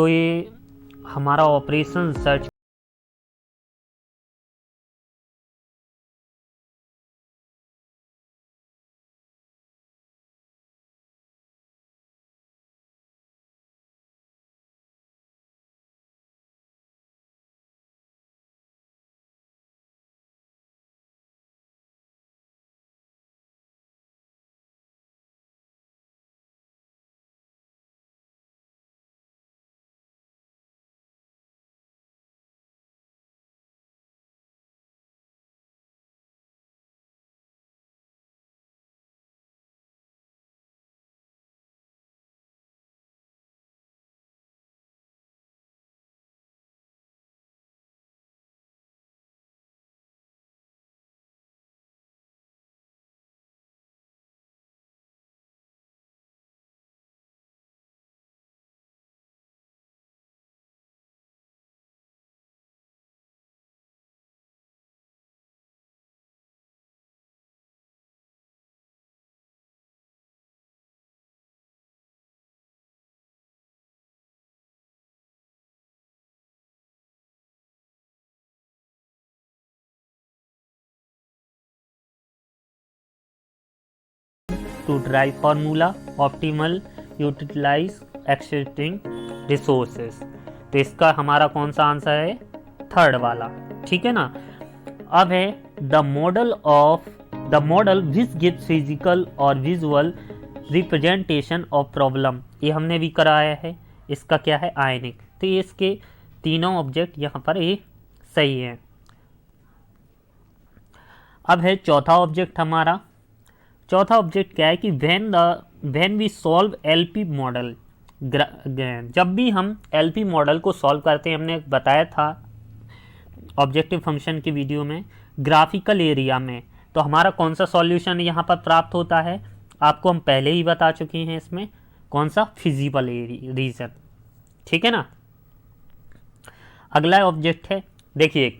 तो ये हमारा operation search to derive formula optimal utilize existing resources। तो इसका हमारा कौन सा आंसर है? थर्ड वाला, ठीक है ना। अब है the model which gives physical और विजुअल रिप्रेजेंटेशन ऑफ प्रॉब्लम। ये हमने भी कराया है। इसका क्या है? आयनिक। तो ये इसके तीनों ऑब्जेक्ट यहाँ पर ये सही है। अब है चौथा ऑब्जेक्ट हमारा। चौथा ऑब्जेक्ट क्या है कि when we solve LP model, जब भी हम एलपी मॉडल को सॉल्व करते हैं, हमने बताया था ऑब्जेक्टिव फंक्शन की वीडियो में, ग्राफिकल एरिया में, तो हमारा कौन सा सॉल्यूशन यहाँ पर प्राप्त होता है? आपको हम पहले ही बता चुके हैं। इसमें कौन सा? फिजिबल रीजन, ठीक है ना। अगला ऑब्जेक्ट है, देखिए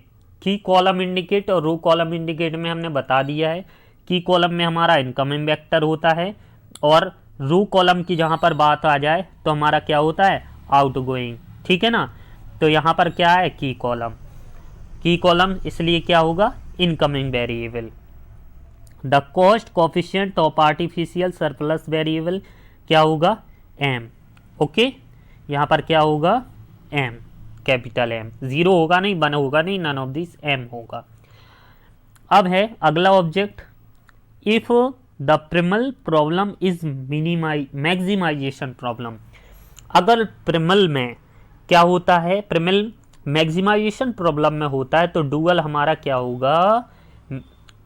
की कॉलम इंडिकेट और रो कॉलम इंडिकेट में हमने बता दिया है। की कॉलम में हमारा इनकमिंग वेक्टर होता है और रो कॉलम की जहाँ पर बात आ जाए तो हमारा क्या होता है? आउटगोइंग, ठीक है ना। तो यहाँ पर क्या है? की कॉलम। की कॉलम इसलिए क्या होगा? Incoming variable. The cost coefficient of artificial surplus variable क्या होगा? एम। ओके, यहाँ पर क्या होगा? M, capital M. जीरो होगा नहीं, वन होगा नहीं, नन ऑफ दिस, एम होगा। अब है अगला object, if the primal problem is maximisation problem. अगर प्रिमल में क्या होता है? प्रिमल मैक्सिमाइजेशन प्रॉब्लम में होता है तो डुअल हमारा क्या होगा?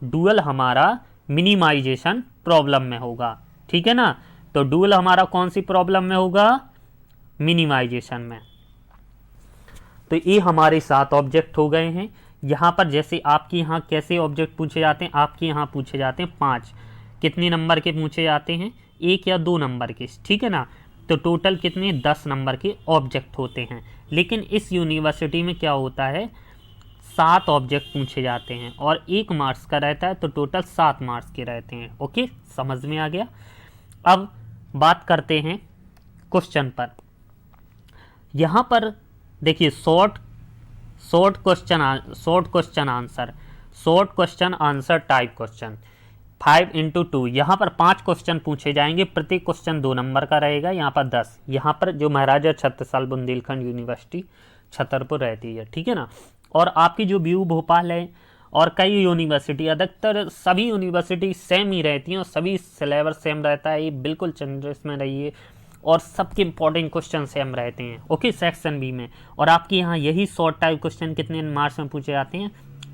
डुअल हमारा मिनिमाइजेशन प्रॉब्लम में होगा, ठीक है ना। तो डुअल हमारा कौन सी प्रॉब्लम में होगा? मिनिमाइजेशन में। तो ये हमारे 7 ऑब्जेक्ट हो गए हैं। यहाँ पर जैसे आपके यहाँ कैसे ऑब्जेक्ट पूछे जाते हैं? आपके यहाँ पूछे जाते हैं 5। कितने नंबर के पूछे जाते हैं? 1 या 2 नंबर के, ठीक है ना। तो टोटल कितने? 10 नंबर के ऑब्जेक्ट होते हैं। लेकिन इस यूनिवर्सिटी में क्या होता है? 7 ऑब्जेक्ट पूछे जाते हैं और 1 मार्क्स का रहता है, तो टोटल 7 मार्क्स के रहते हैं। ओके, समझ में आ गया। अब बात करते हैं क्वेश्चन पर। यहाँ पर देखिए short question answer type question 5 into 2। यहाँ पर 5 क्वेश्चन पूछे जाएंगे, प्रत्येक क्वेश्चन 2 नंबर का रहेगा। यहाँ पर 10, यहाँ पर जो महाराजा छत्रसाल बुंदेलखंड यूनिवर्सिटी छतरपुर रहती है, ठीक है ना। और आपकी जो BU भोपाल है और कई यूनिवर्सिटी, अधिकतर सभी यूनिवर्सिटी सेम ही रहती हैं और सभी सिलेबस सेम रहता है। ये बिल्कुल चेंजेस में रहिए और सबके इंपॉर्टेंट क्वेश्चन सेम रहते हैं। ओके, सेक्शन बी में। और आपके यहाँ यही शॉर्ट टाइप क्वेश्चन कितने मार्क्स में पूछे जाते हैं?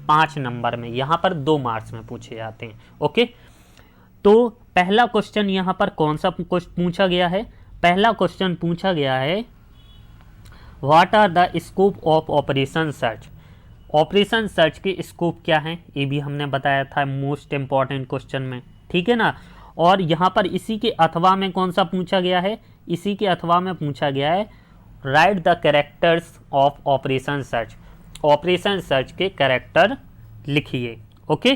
5 नंबर में। यहाँ पर 2 मार्क्स में पूछे जाते हैं। ओके, तो पहला क्वेश्चन यहाँ पर कौन सा पूछा गया है? पहला क्वेश्चन पूछा गया है what are the scope of operation search. Operation search के स्कोप क्या हैं? ये भी हमने बताया था मोस्ट इंपॉर्टेंट क्वेश्चन में, ठीक है ना। और यहाँ पर इसी के अथवा में कौन सा पूछा गया है? इसी के अथवा में पूछा गया है right the characters of operation search. Operation search के कैरेक्टर लिखिए। ओके,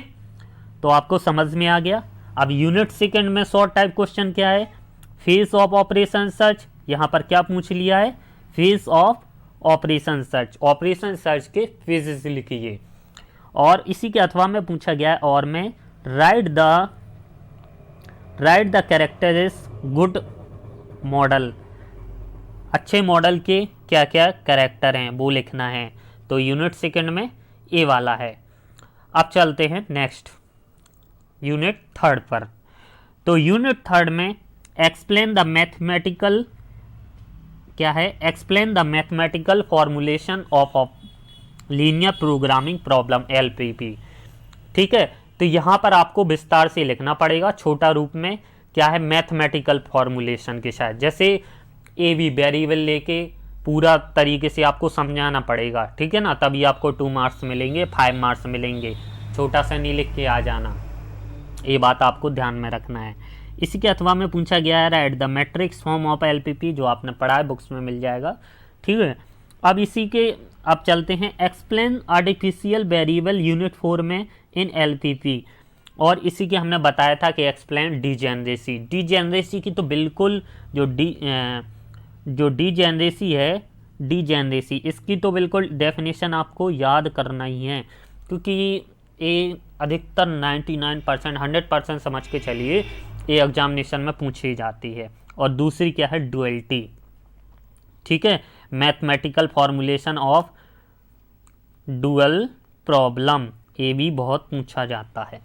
तो आपको समझ में आ गया। अब यूनिट सेकंड में शॉर्ट टाइप क्वेश्चन क्या है? Face of operation search. यहाँ पर क्या पूछ लिया है? Phase of operation search, operation search के फेजेस लिखिए। और इसी के अथवा में पूछा गया है और में राइट द कैरेक्टरिस गुड मॉडल, अच्छे मॉडल के क्या क्या कैरेक्टर हैं वो लिखना है। तो यूनिट सेकंड में ए वाला है। अब चलते हैं नेक्स्ट यूनिट थर्ड पर। तो यूनिट थर्ड में एक्सप्लेन द मैथमेटिकल, क्या है, explain the mathematical formulation of linear programming problem LPP। ठीक है, तो यहाँ पर आपको विस्तार से लिखना पड़ेगा छोटा रूप में, क्या है, मैथमेटिकल फॉर्मुलेशन के साथ, जैसे AB वेरिएबल लेके पूरा तरीके से आपको समझाना पड़ेगा। ठीक है ना, तभी आपको 2 मार्क्स मिलेंगे, 5 मार्क्स मिलेंगे। छोटा सा नहीं लिख के आ जाना, ये बात आपको ध्यान में रखना है। इसी के अथवा में पूछा गया है right the matrix form of LPP, जो आपने पढ़ा है बुक्स में मिल जाएगा। ठीक है, अब इसी के अब चलते हैं एक्सप्लेन आर्टिफिशियल वेरिएबल यूनिट 4 में इन LPP। और इसी के हमने बताया था कि एक्सप्लेन डीजेनरेसी, डीजेनरेसी की तो बिल्कुल जो डीजेनरेसी है, डीजेनरेसी इसकी तो बिल्कुल डेफिनेशन आपको याद करना ही है, क्योंकि ये अधिकतर 99% 100% समझ के चलिए ये एग्जामिनेशन में पूछी जाती है। और दूसरी क्या है, डुअलिटी। ठीक है, mathematical formulation of dual problem, ये भी बहुत पूछा जाता है।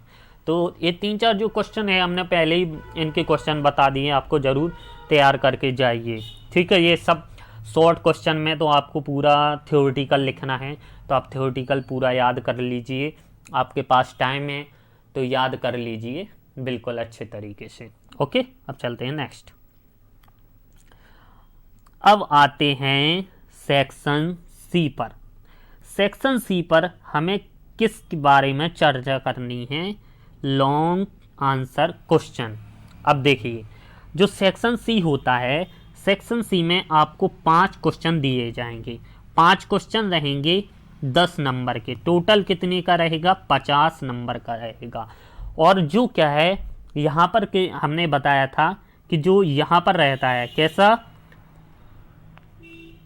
तो ये 3-4 जो क्वेश्चन है हमने पहले ही इनके क्वेश्चन बता दिए, आपको ज़रूर तैयार करके जाइए। ठीक है, ये सब शॉर्ट क्वेश्चन में तो आपको पूरा थ्योरेटिकल लिखना है, तो आप थ्योरेटिकल पूरा याद कर लीजिए, आपके पास टाइम है तो याद कर लीजिए बिल्कुल अच्छे तरीके से। ओके, अब चलते हैं नेक्स्ट। अब आते हैं सेक्शन सी पर। सेक्शन सी पर हमें किस के बारे में चर्चा करनी है, लॉन्ग आंसर क्वेश्चन। अब देखिए, जो सेक्शन सी होता है, सेक्शन सी में आपको 5 क्वेश्चन दिए जाएंगे। 5 क्वेश्चन रहेंगे 10 नंबर के, टोटल कितने का रहेगा, 50 नंबर का रहेगा। और जो क्या है यहाँ पर के हमने बताया था कि जो यहाँ पर रहता है कैसा,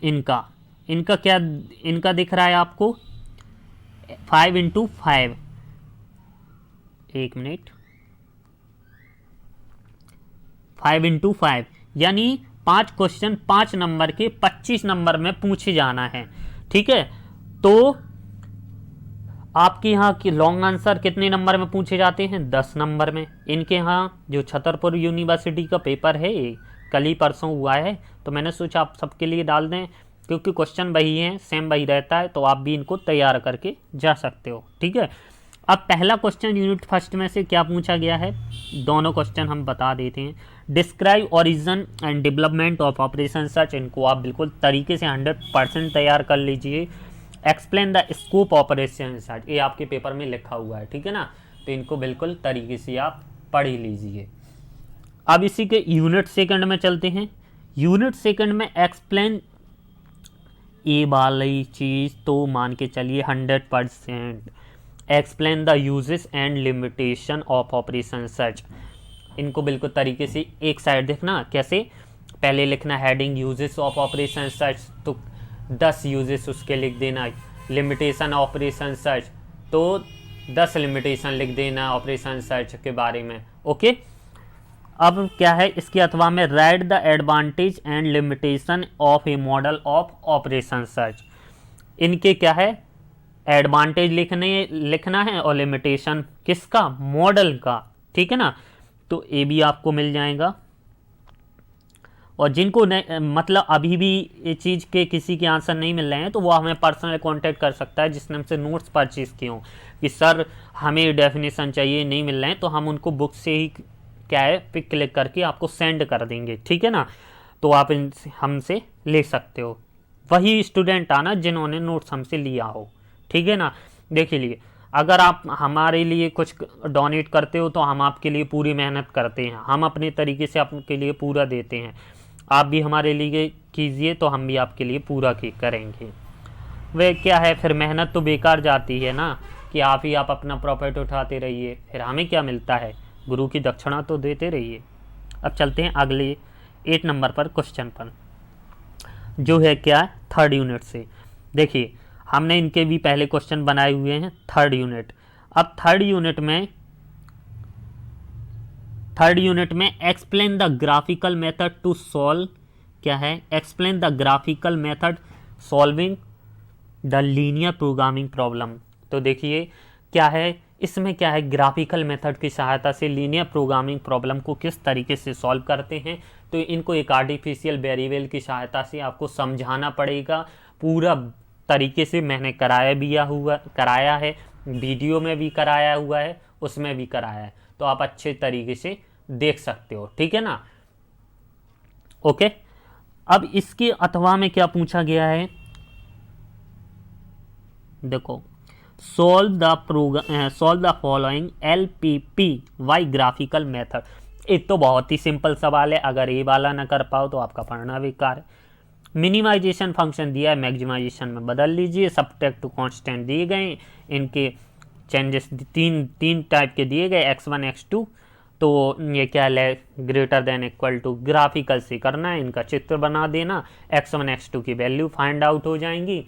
इनका क्या, इनका दिख रहा है आपको 5 × 5, एक मिनट, 5 × 5 यानी 5 क्वेश्चन 5 नंबर के 25 नंबर में पूछे जाना है। ठीक है, तो आपके यहाँ की लॉन्ग आंसर कितने नंबर में पूछे जाते हैं, 10 नंबर में। इनके यहाँ जो छतरपुर यूनिवर्सिटी का पेपर है ये कल ही परसों हुआ है, तो मैंने सोचा आप सबके लिए डाल दें, क्योंकि क्वेश्चन वही हैं, सेम वही रहता है, तो आप भी इनको तैयार करके जा सकते हो। ठीक है, अब पहला क्वेश्चन यूनिट फर्स्ट में से क्या पूछा गया है, दोनों क्वेश्चन हम बता देते हैं। Describe origin and development of operation search, इनको आप बिल्कुल तरीके से 100% तैयार कर लीजिए। Explain the scope operation search, ये आपके पेपर में लिखा हुआ है। ठीक है ना, तो इनको बिल्कुल तरीके से आप पढ़ ही लीजिए। अब इसी के यूनिट सेकंड में चलते हैं। यूनिट सेकंड में एक्सप्लेन, ये वाली चीज़ तो मान के चलिए 100%। Explain the uses and limitation of operation search, इनको बिल्कुल तरीके से एक साइड देखना, कैसे, पहले लिखना heading uses of operation search, तो 10 यूजेस उसके लिख देना। लिमिटेशन ऑपरेशन सर्च, तो 10 लिमिटेशन लिख देना ऑपरेशन सर्च के बारे में। ओके, अब क्या है इसके अथवा में right the advantage and limitation of A model of operation search, इनके क्या है, एडवांटेज लिखना है और लिमिटेशन किसका, मॉडल का। ठीक है ना, तो ये भी आपको मिल जाएगा। और जिनको मतलब अभी भी ये चीज़ के किसी के आंसर नहीं मिल रहे हैं, तो वो हमें पर्सनल कांटेक्ट कर सकता है, जिसने हमसे नोट्स परचेज किए हों कि सर हमें डेफिनेशन चाहिए, नहीं मिल रहे हैं, तो हम उनको बुक से ही क्या है पिक क्लिक करके आपको सेंड कर देंगे। ठीक है ना, तो आप इनसे हमसे ले सकते हो, वही स्टूडेंट आना जिन्होंने नोट्स हमसे लिया हो। ठीक है ना, देखिए लिए अगर आप हमारे लिए कुछ डोनेट करते हो तो हम आपके लिए पूरी मेहनत करते हैं, हम अपने तरीके से आपके लिए पूरा देते हैं। आप भी हमारे लिए कीजिए तो हम भी आपके लिए पूरा करेंगे। वे क्या है, फिर मेहनत तो बेकार जाती है ना, कि आप अपना प्रॉफिट उठाते रहिए, फिर हमें क्या मिलता है, गुरु की दक्षिणा तो देते रहिए। अब चलते हैं अगले 8 नंबर पर क्वेश्चन पर। जो है क्या है थर्ड यूनिट से। देखिए हमने इनके भी पहले क्वेश्चन बनाए हुए हैं थर्ड यूनिट। अब थर्ड यूनिट में explain the graphical method to solve, क्या है, explain the graphical method solving the linear programming problem. तो देखिए क्या है इसमें, क्या है, ग्राफिकल मेथड की सहायता से लीनियर प्रोग्रामिंग प्रॉब्लम को किस तरीके से सॉल्व करते हैं। तो इनको एक आर्टिफिशियल वेरिएबल की सहायता से आपको समझाना पड़ेगा पूरा तरीके से। मैंने कराया है, वीडियो में भी कराया हुआ है, उसमें भी कराया है, तो आप अच्छे तरीके से देख सकते हो, ठीक है ना। ओके, अब इसके अथवा में क्या पूछा गया है, देखो, solve the following LPPY graphical method. एक तो बहुत ही सिंपल सवाल है, अगर ये वाला ना कर पाओ तो आपका पढ़ना बेकार है। मिनिमाइजेशन फंक्शन दिया है, मैक्सिमाइजेशन में बदल लीजिए, सब्ट्रैक्ट टू कांस्टेंट दिए गए, इनके चेंजेस तीन टाइप के दिए गए, x1 x2। तो ये क्या है, greater than equal to graphical से करना है, इनका चित्र बना देना, x1 x2 की वैल्यू फाइंड आउट हो जाएंगी,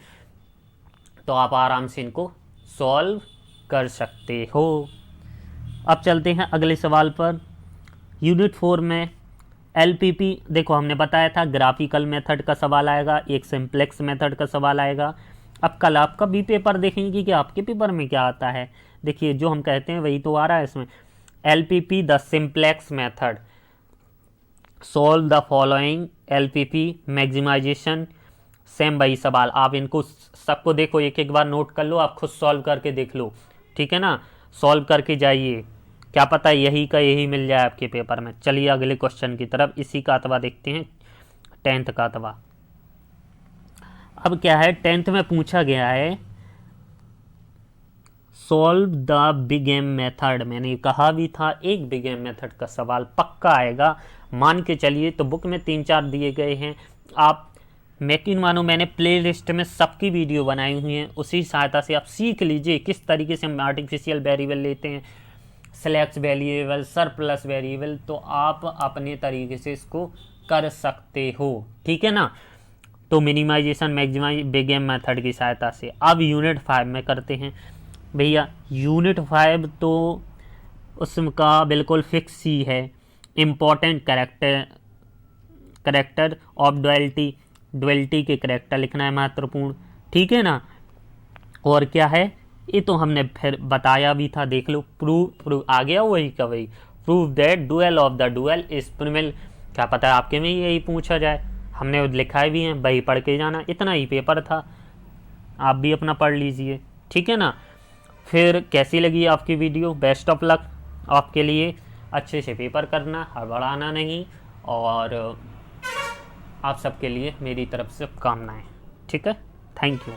तो आप आराम से इनको सॉल्व कर सकते हो। अब चलते हैं अगले सवाल पर। यूनिट 4 में LPP, देखो हमने बताया था ग्राफिकल मेथड का सवाल आएगा, एक सिंप्लेक्स मेथड का सवाल आएगा। अब कल आपका भी पेपर देखेंगे कि आपके पेपर में क्या आता है। देखिए जो हम कहते हैं वही तो आ रहा है इसमें, LPP the simplex method, solve the following LPP maximization, same वही सवाल। आप इनको सबको देखो, एक एक बार नोट कर लो, आप खुद सॉल्व करके देख लो, ठीक है ना, सॉल्व करके जाइए, क्या पता यही का यही मिल जाए आपके पेपर में। चलिए अगले क्वेश्चन की तरफ, इसी का अथवा देखते हैं, 10th का अथवा। अब क्या है, 10th में पूछा गया है solve the big M method. मैंने कहा भी था एक बिग एम मेथड का सवाल पक्का आएगा, मान के चलिए। तो बुक में 3-4 दिए गए हैं, आप यकीन मानो मैंने प्ले लिस्ट में सबकी वीडियो बनाई हुई हैं, उसी सहायता से आप सीख लीजिए किस तरीके से हम आर्टिफिशियल वेरिएबल लेते हैं, सिलेक्ट वेरिएबल, सरप्लस वेरिएबल, तो आप अपने तरीके से इसको कर सकते हो, ठीक है ना। तो minimization maximize big M method की सहायता से। अब यूनिट 5 में करते हैं भैया। यूनिट 5 तो उसका बिल्कुल फिक्स ही है, इम्पोर्टेंट करेक्टर ऑफ डुअलिटी के करेक्टर लिखना है महत्वपूर्ण, ठीक है ना। और क्या है, ये तो हमने फिर बताया भी था, देख लो, प्रूव आ गया वही का वही, prove that dual of the dual is primal. क्या पता है आपके में यही पूछा जाए, हमने लिखा भी है, वही पढ़ के जाना, इतना ही पेपर था, आप भी अपना पढ़ लीजिए, ठीक है ना। फिर कैसी लगी आपकी वीडियो, बेस्ट ऑफ लक आपके लिए, अच्छे से पेपर करना, हड़बड़ाना नहीं, और आप सबके लिए मेरी तरफ से कामनाएं, ठीक है। Thank you.